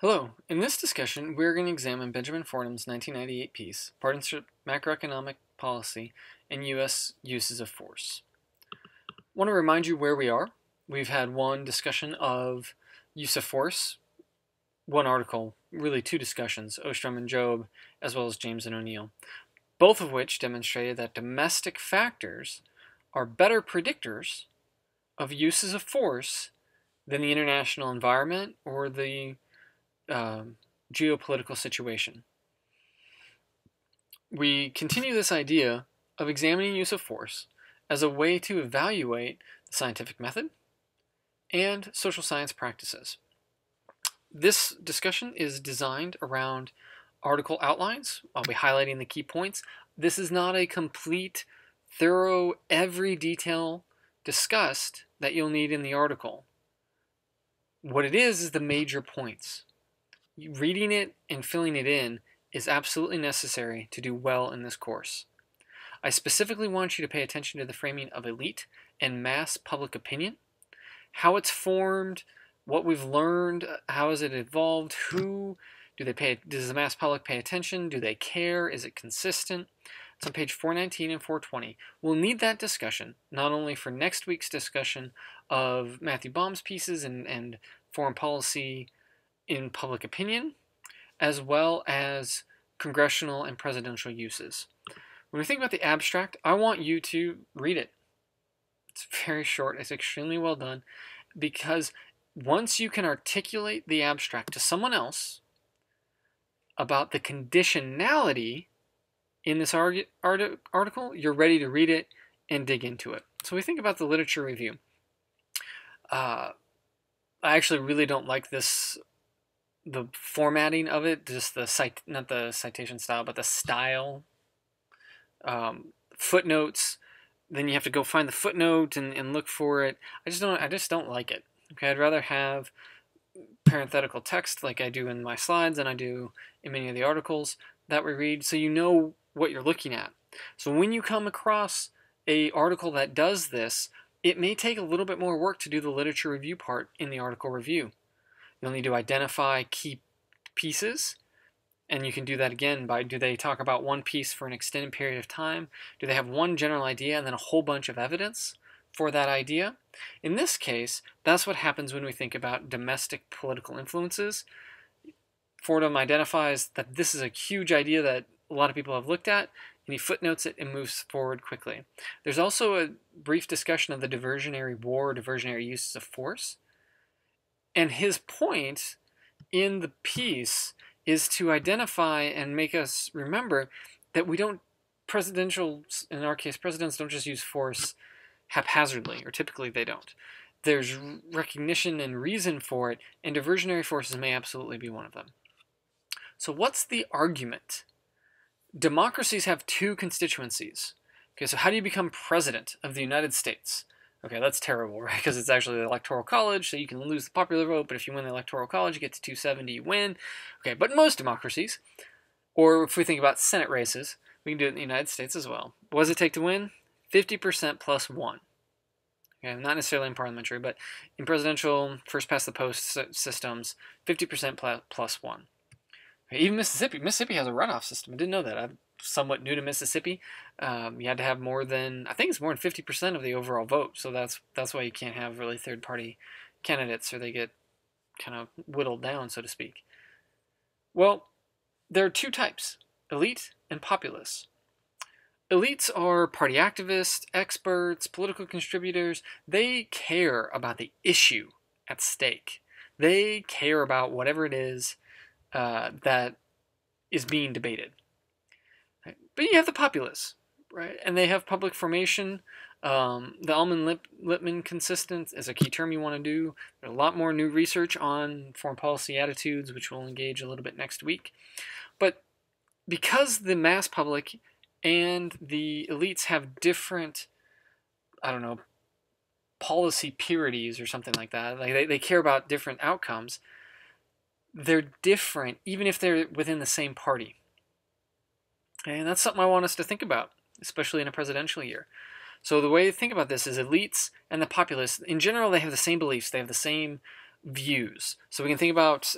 Hello. In this discussion, we're going to examine Benjamin Fordham's 1998 piece, Partnership Macroeconomic Policy and U.S. Uses of Force. I want to remind you where we are. We've had one discussion of use of force, one article, really two discussions, Ostrom and Job, as well as James and O'Neill, both of which demonstrated that domestic factors are better predictors of uses of force than the international environment or the geopolitical situation. We continue this idea of examining use of force as a way to evaluate the scientific method and social science practices. This discussion is designed around article outlines. I'll be highlighting the key points. This is not a complete, thorough, every detail discussed that you'll need in the article. What it is the major points. Reading it and filling it in is absolutely necessary to do well in this course. I specifically want you to pay attention to the framing of elite and mass public opinion, how it's formed, what we've learned, how has it evolved, does the mass public pay attention, do they care, is it consistent? It's on page 419 and 420. We'll need that discussion, not only for next week's discussion of Matthew Baum's pieces and foreign policy in public opinion, as well as congressional and presidential uses. When we think about the abstract, I want you to read it. It's very short. It's extremely well done, because once you can articulate the abstract to someone else about the conditionality in this article, you're ready to read it and dig into it. So we think about the literature review. I actually really don't like the formatting of it, just not the citation style, but the style. Footnotes, then you have to go find the footnote and look for it. I just don't like it. Okay, I'd rather have parenthetical text like I do in my slides and I do in many of the articles that we read, so you know what you're looking at. So when you come across an article that does this, it may take a little bit more work to do the literature review part in the article review. You'll need to identify key pieces, and you can do that again by, do they talk about one piece for an extended period of time? Do they have one general idea and then a whole bunch of evidence for that idea? In this case, that's what happens when we think about domestic political influences. Fordham identifies that this is a huge idea that a lot of people have looked at, and he footnotes it and moves forward quickly. There's also a brief discussion of the diversionary war, diversionary uses of force. And his point in the piece is to identify and make us remember that in our case, presidents don't just use force haphazardly, or typically they don't. There's recognition and reason for it, and diversionary forces may absolutely be one of them. So what's the argument? Democracies have two constituencies. Okay, so how do you become president of the United States? Okay, that's terrible, right? Because it's actually the Electoral College, so you can lose the popular vote, but if you win the Electoral College, you get to 270, you win. Okay, but most democracies, or if we think about Senate races, we can do it in the United States as well. What does it take to win? 50% plus 1. Okay, not necessarily in parliamentary, but in presidential, first-past-the-post systems, 50% plus 1. Okay, even Mississippi has a runoff system. I didn't know that. I'm somewhat new to Mississippi. You had to have more than 50% of the overall vote, so that's why you can't have really third-party candidates, or they get kind of whittled down, so to speak. Well, there are two types, elite and populace. Elites are party activists, experts, political contributors. They care about the issue at stake. They care about whatever it is that is being debated. Right? But you have the populace, right? And they have public formation. The Ullman-Lippmann consistent is a key term you want to do. There's a lot more new research on foreign policy attitudes, which we'll engage a little bit next week. But because the mass public and the elites have different, policy purities or something like that, like they care about different outcomes, they're different even if they're within the same party. And that's something I want us to think about, especially in a presidential year. So the way to think about this is elites and the populace, in general, they have the same beliefs, they have the same views. So we can think about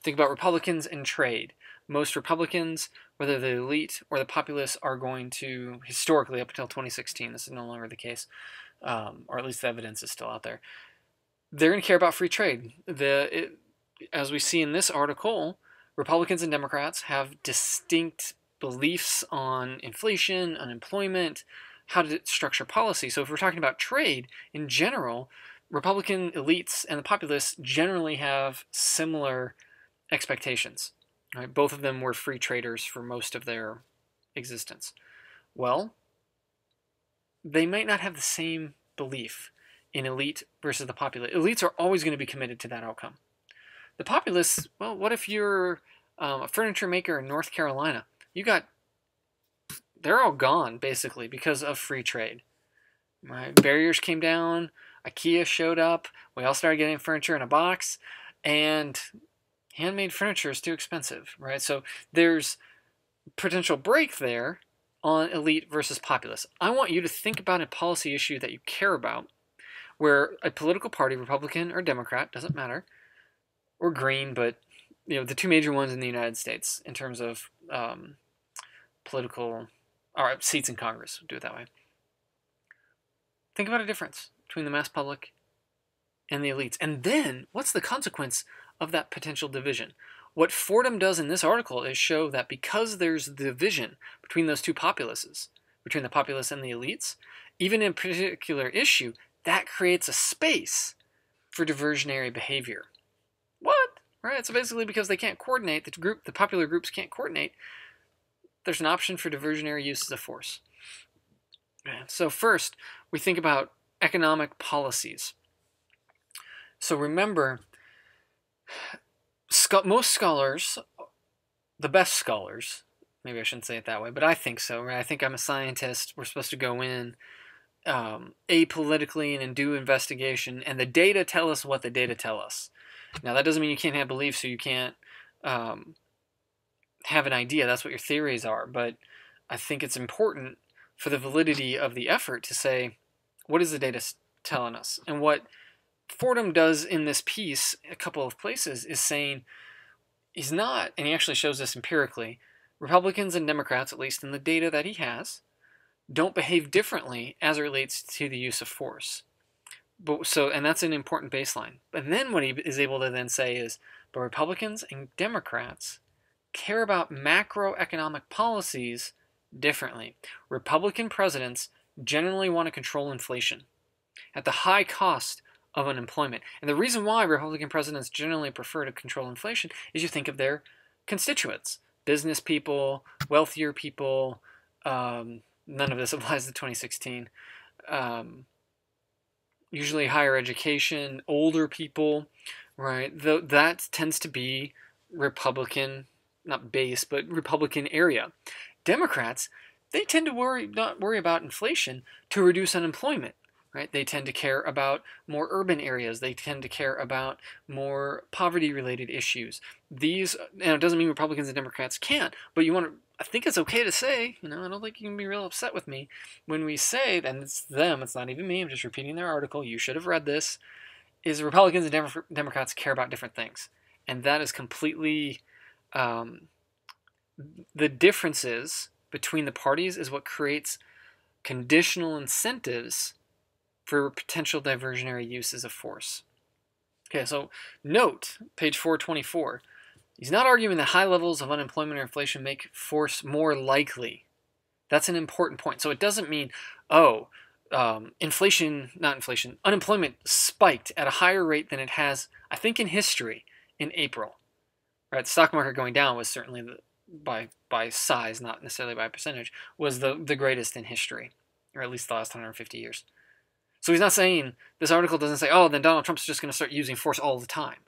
Think about Republicans and trade. Most Republicans, whether the elite or the populace, are going to, historically up until 2016, this is no longer the case, or at least the evidence is still out there, they're going to care about free trade. As we see in this article, Republicans and Democrats have distinct beliefs on inflation, unemployment, how to structure policy. So if we're talking about trade in general, Republican elites and the populace generally have similar expectations. Right? Both of them were free traders for most of their existence. Well, they might not have the same belief in elite versus the populace. Elites are always going to be committed to that outcome. The populace, well, what if you're a furniture maker in North Carolina? They're all gone, basically, because of free trade. Right? Barriers came down, IKEA showed up, we all started getting furniture in a box, and handmade furniture is too expensive, right? So there's potential break there on elite versus populace. I want you to think about a policy issue that you care about, where a political party, Republican or Democrat, doesn't matter, or green, but the two major ones in the United States in terms of political, or seats in Congress, do it that way. Think about a difference between the mass public and the elites. And then, what's the consequence of that potential division? What Fordham does in this article is show that because there's division between those two populaces, between the populace and the elites, even in a particular issue, that creates a space for diversionary behavior. What? Right? So basically, because they can't coordinate, the popular groups can't coordinate, there's an option for diversionary uses of force. So first, we think about economic policies. So remember, most scholars, the best scholars, maybe I shouldn't say it that way, but I think so, right? I think I'm a scientist. We're supposed to go in apolitically and do investigation, and the data tell us what the data tell us. Now, that doesn't mean you can't have beliefs, so you can't have an idea. That's what your theories are, but I think it's important for the validity of the effort to say, what is the data telling us? And what Fordham does in this piece, a couple of places, is saying he's not, and he actually shows this empirically, Republicans and Democrats, at least in the data that he has, don't behave differently as it relates to the use of force. And that's an important baseline. But then what he is able to then say is, but Republicans and Democrats care about macroeconomic policies differently. Republican presidents generally want to control inflation at the high cost of unemployment. And the reason why Republican presidents generally prefer to control inflation is you think of their constituents, business people, wealthier people. None of this applies to 2016. Usually higher education, older people, right? That tends to be Republican, not base, but Republican area. Democrats, they tend to not worry about inflation to reduce unemployment, right? They tend to care about more urban areas. They tend to care about more poverty-related issues. It doesn't mean Republicans and Democrats can't, but I think it's okay to say, I don't think you can be real upset with me when we say, and it's them, it's not even me, I'm just repeating their article, you should have read this, is Republicans and Democrats care about different things. And that is completely, the differences between the parties is what creates conditional incentives for potential diversionary uses of force. Okay, so note, page 424, he's not arguing that high levels of unemployment or inflation make force more likely. That's an important point. So it doesn't mean, unemployment spiked at a higher rate than it has, I think, in history in April. Right, the stock market going down was certainly, by size, not necessarily by percentage, was the greatest in history, or at least the last 150 years. So he's not saying, this article doesn't say, then Donald Trump's just going to start using force all the time.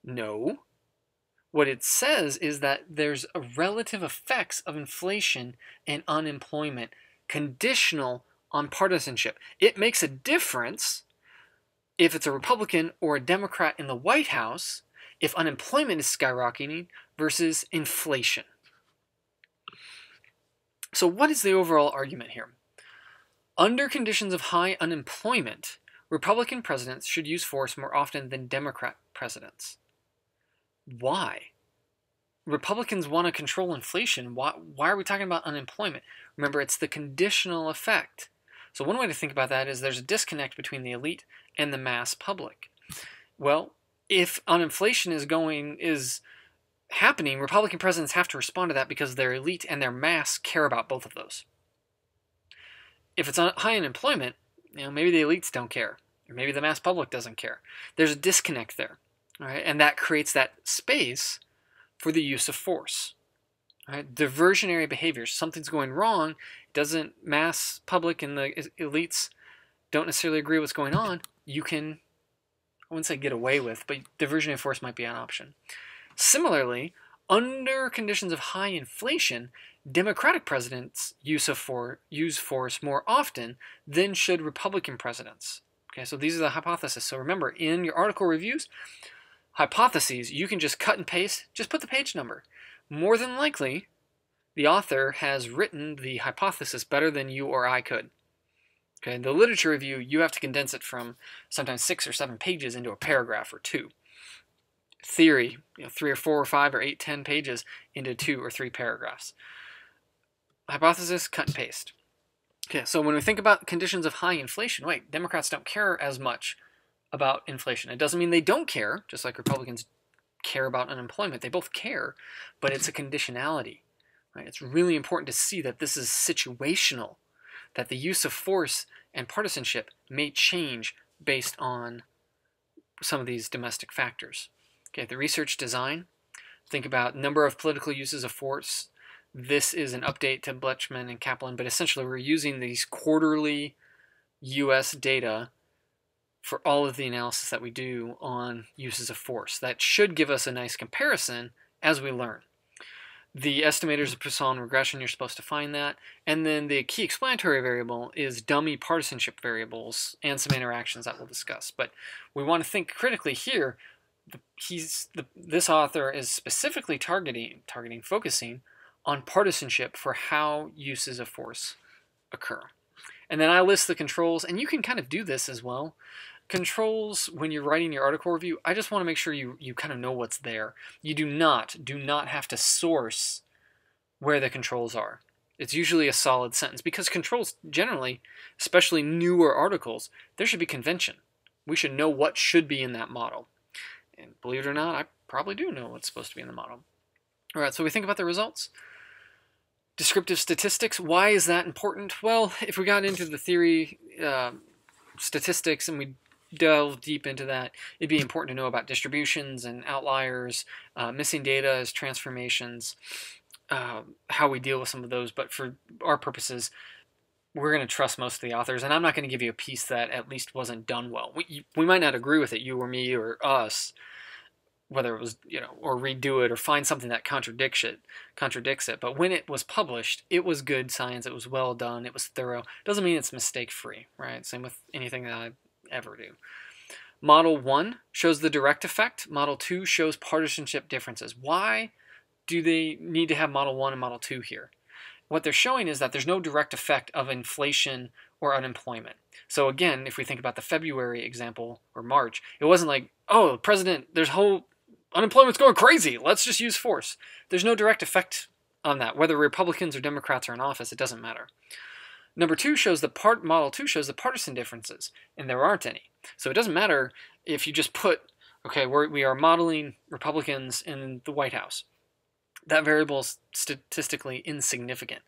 No. What it says is that there's a relative effects of inflation and unemployment conditional on partisanship. It makes a difference if it's a Republican or a Democrat in the White House if unemployment is skyrocketing versus inflation. So what is the overall argument here? Under conditions of high unemployment, Republican presidents should use force more often than Democrat presidents. Why? Republicans want to control inflation. Why are we talking about unemployment? Remember, it's the conditional effect. So one way to think about that is there's a disconnect between the elite and the mass public. Well, if inflation is happening, Republican presidents have to respond to that because their elite and their mass care about both of those. If it's high unemployment, maybe the elites don't care, or maybe the mass public doesn't care. There's a disconnect there, all right? And that creates that space for the use of force. Right? Diversionary behaviors. Something's going wrong. Doesn't mass public and the elites don't necessarily agree what's going on. You can, I wouldn't say get away with, but diversionary force might be an option. Similarly, under conditions of high inflation, Democratic presidents use force more often than should Republican presidents. Okay, so these are the hypotheses. So remember, in your article reviews, hypotheses, you can just cut and paste, just put the page number. More than likely, the author has written the hypothesis better than you or I could. Okay, the literature review, you have to condense it from sometimes 6 or 7 pages into a paragraph or 2. Theory, 3 or 4 or 5 or 8, 10 pages into 2 or 3 paragraphs. Hypothesis, cut and paste. Okay, so when we think about conditions of high inflation, wait, Democrats don't care as much about inflation. It doesn't mean they don't care, just like Republicans care about unemployment. They both care, but it's a conditionality. Right? It's really important to see that this is situational, that the use of force and partisanship may change based on some of these domestic factors. Okay, the research design, think about number of political uses of force. This is an update to Bletchman and Kaplan, but essentially we're using these quarterly U.S. data for all of the analysis that we do on uses of force. That should give us a nice comparison as we learn. The estimators of Poisson regression, you're supposed to find that. And then the key explanatory variable is dummy partisanship variables and some interactions that we'll discuss. But we want to think critically here. This author is specifically focusing on partisanship for how uses of force occur. And then I list the controls, and you can kind of do this as well. Controls, when you're writing your article review, I just want to make sure you kind of know what's there. You do not have to source where the controls are. It's usually a solid sentence, because controls generally, especially newer articles, there should be convention. We should know what should be in that model. And believe it or not, I probably do know what's supposed to be in the model. All right, so we think about the results. Descriptive statistics, why is that important? Well, if we got into the theory statistics and we delve deep into that, it'd be important to know about distributions and outliers, missing data as transformations, how we deal with some of those. But for our purposes, we're going to trust most of the authors, and I'm not going to give you a piece that at least wasn't done well. We might not agree with it, you or me or us, whether it was, or redo it or find something that contradicts it. But when it was published, it was good science, it was well done, it was thorough. Doesn't mean it's mistake-free, right? Same with anything that I ever do. Model 1 shows the direct effect. Model 2 shows partisanship differences. Why do they need to have Model 1 and Model 2 here? What they're showing is that there's no direct effect of inflation or unemployment. So again, if we think about the February example, or March, it wasn't like, oh, the president, unemployment's going crazy, let's just use force. There's no direct effect on that. Whether Republicans or Democrats are in office, it doesn't matter. Model 2 shows the partisan differences, and there aren't any. So it doesn't matter if you just put, okay, we are modeling Republicans in the White House. That variable is statistically insignificant.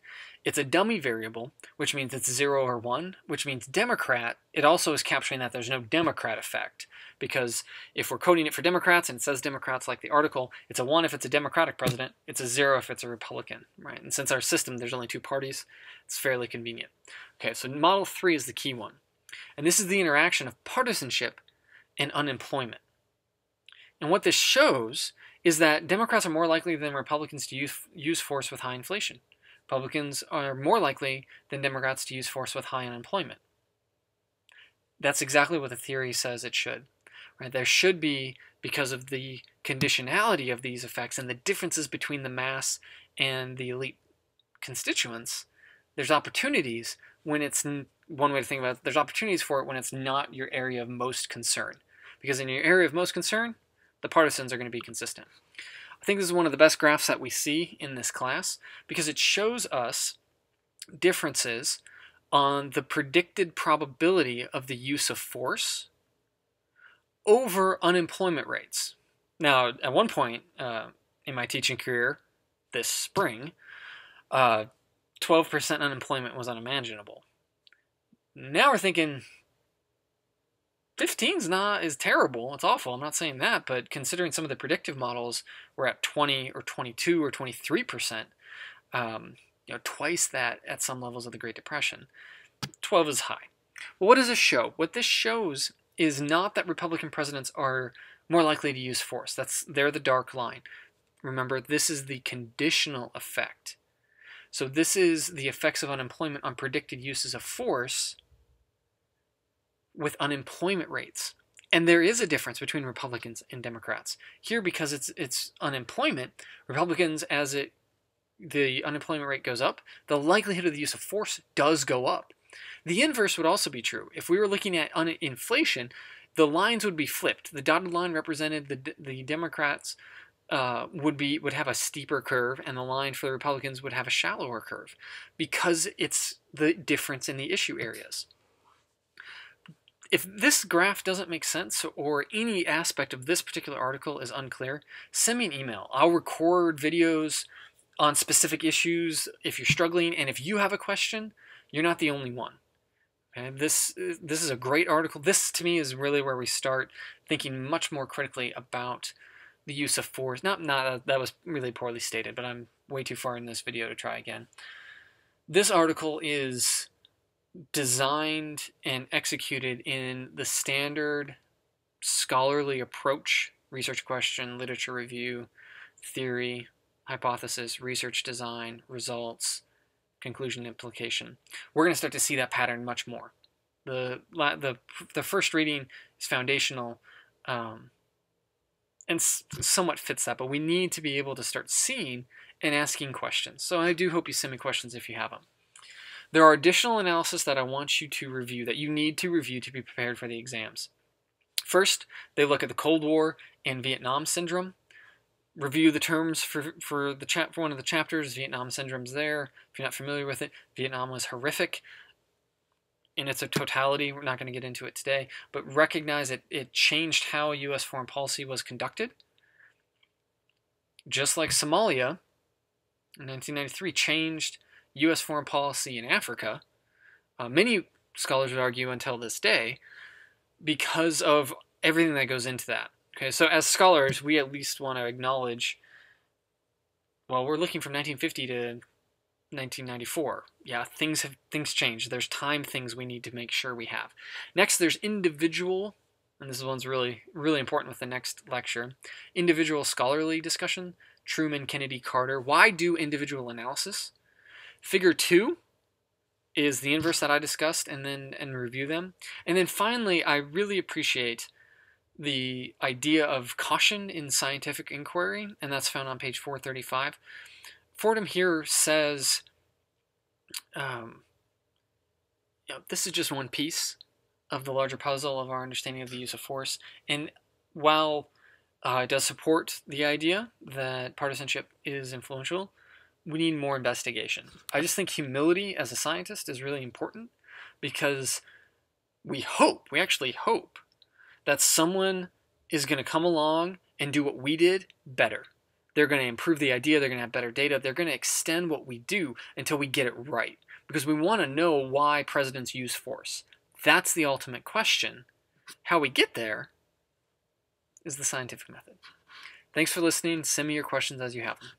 It's a dummy variable, which means it's 0 or 1, which means Democrat. It also is capturing that there's no Democrat effect, because if we're coding it for Democrats and it says Democrats like the article, it's a 1 if it's a Democratic president, it's a 0 if it's a Republican, right? And since our system, there's only 2 parties, it's fairly convenient. Okay, so Model 3 is the key one. And this is the interaction of partisanship and unemployment. And what this shows is that Democrats are more likely than Republicans to use force with high inflation. Republicans are more likely than Democrats to use force with high unemployment. That's exactly what the theory says it should. Right? There should be, because of the conditionality of these effects and the differences between the mass and the elite constituents, there's opportunities when it's, one way to think about it, there's opportunities for it when it's not your area of most concern. Because in your area of most concern, The partisans are going to be consistent. I think this is one of the best graphs that we see in this class because it shows us differences on the predicted probability of the use of force over unemployment rates. Now, at one point in my teaching career this spring, 12% unemployment was unimaginable. Now we're thinking 15 is terrible. It's awful. I'm not saying that, but considering some of the predictive models, we're at 20 or 22 or 23%. Twice that at some levels of the Great Depression. 12 is high. Well, what does this show? What this shows is not that Republican presidents are more likely to use force. They're the dark line. Remember, this is the conditional effect. So this is the effects of unemployment on predicted uses of force with unemployment rates. And there is a difference between Republicans and Democrats. Here, because it's unemployment, Republicans, as the unemployment rate goes up, the likelihood of the use of force does go up. The inverse would also be true. If we were looking at inflation, the lines would be flipped. The dotted line represented the Democrats would have a steeper curve, and the line for the Republicans would have a shallower curve, because it's the difference in the issue areas. If this graph doesn't make sense or any aspect of this particular article is unclear, send me an email. I'll record videos on specific issues if you're struggling, and if you have a question, you're not the only one. Okay? This is a great article. This, to me, is really where we start thinking much more critically about the use of force. Not that was really poorly stated, but I'm way too far in this video to try again. This article is designed and executed in the standard scholarly approach: research question, literature review, theory, hypothesis, research design, results, conclusion, implication. We're going to start to see that pattern much more. The first reading is foundational and somewhat fits that, but we need to be able to start seeing and asking questions. So I do hope you send me questions if you have them. There are additional analysis that I want you to review, that you need to review to be prepared for the exams. First, they look at the Cold War and Vietnam syndrome. Review the terms for one of the chapters. Vietnam syndrome's there. If you're not familiar with it, Vietnam was horrific in its totality. We're not going to get into it today, but recognize it changed how U.S. foreign policy was conducted. Just like Somalia in 1993 changed U.S. foreign policy in Africa, many scholars would argue until this day, because of everything that goes into that. Okay, so as scholars, we at least want to acknowledge, well, we're looking from 1950 to 1994. Yeah, things changed. There's time things we need to make sure we have. Next, there's individual, and this one's really, really important with the next lecture, individual scholarly discussion: Truman, Kennedy, Carter. Why do individual analysis? Figure 2 is the inverse that I discussed, and review them. And then finally, I really appreciate the idea of caution in scientific inquiry, and that's found on page 435. Fordham here says, this is just one piece of the larger puzzle of our understanding of the use of force. And while it does support the idea that partisanship is influential, we need more investigation. I just think humility as a scientist is really important, because we actually hope, that someone is going to come along and do what we did better. They're going to improve the idea, they're going to have better data, they're going to extend what we do until we get it right. Because we want to know why presidents use force. That's the ultimate question. How we get there is the scientific method. Thanks for listening. Send me your questions as you have them.